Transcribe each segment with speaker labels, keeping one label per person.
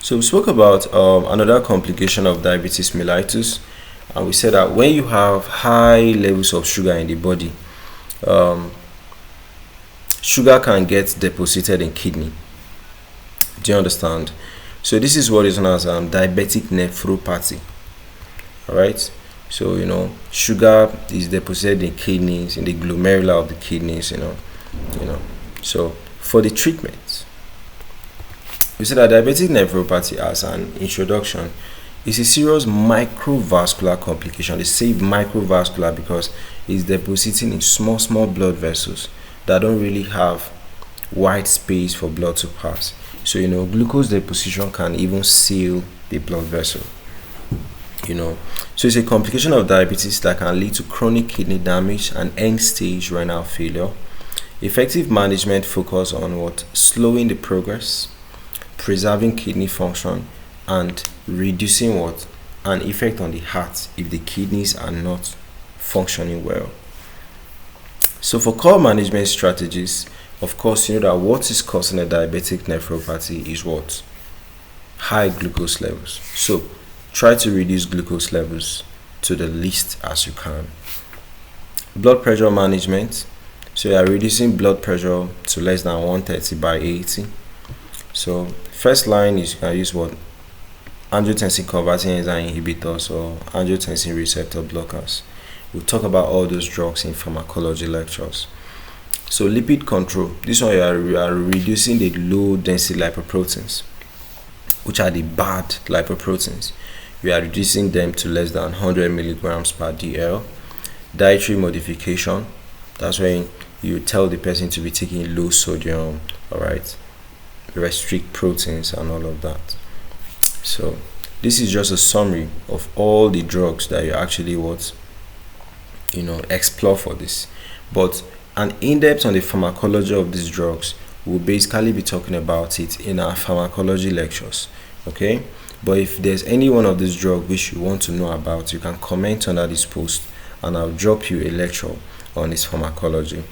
Speaker 1: So we spoke about another complication of diabetes mellitus, and we said that when you have high levels of sugar in the body, sugar can get deposited in kidney. Do you understand? So this is what is known as diabetic nephropathy. All right. So sugar is deposited in kidneys, in the glomerular of the kidneys. So for the treatment, we said that diabetic nephropathy, as an introduction, is a serious microvascular complication. They say microvascular because it's depositing in small blood vessels that don't really have wide space for blood to pass. So glucose deposition can even seal the blood vessel. So it's a complication of diabetes that can lead to chronic kidney damage and end-stage renal failure. Effective management focus on slowing the progress, preserving kidney function, and reducing an effect on the heart if the kidneys are not functioning well. So for core management strategies, of course, that what is causing a diabetic nephropathy is high glucose levels. So try to reduce glucose levels to the least as you can. Blood pressure management. So you are reducing blood pressure to less than 130/80. So first line is you can use angiotensin converting enzyme inhibitors or angiotensin receptor blockers. We'll talk about all those drugs in pharmacology lectures. So lipid control. This one you are reducing the low density lipoproteins, which are the bad lipoproteins. We are reducing them to less than 100 milligrams per dl. Dietary modification. That's when you tell the person to be taking low sodium, all right, restrict proteins and all of that. So this is just a summary of all the drugs that you actually explore for this. But an in-depth on the pharmacology of these drugs, we'll basically be talking about it in our pharmacology lectures. Okay, but if there's any one of these drugs which you want to know about, you can comment under this post and I'll drop you a lecture on its pharmacology.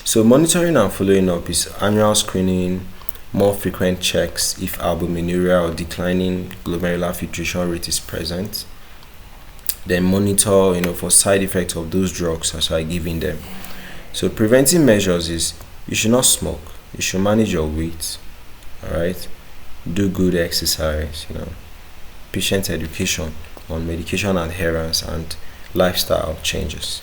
Speaker 1: So monitoring and following up is annual screening, more frequent checks if albuminuria or declining glomerular filtration rate is present. Then monitor for side effects of those drugs as I giving them. So preventing measures is you should not smoke, you should manage your weight, all right, do good exercise, patient education on medication adherence and lifestyle changes.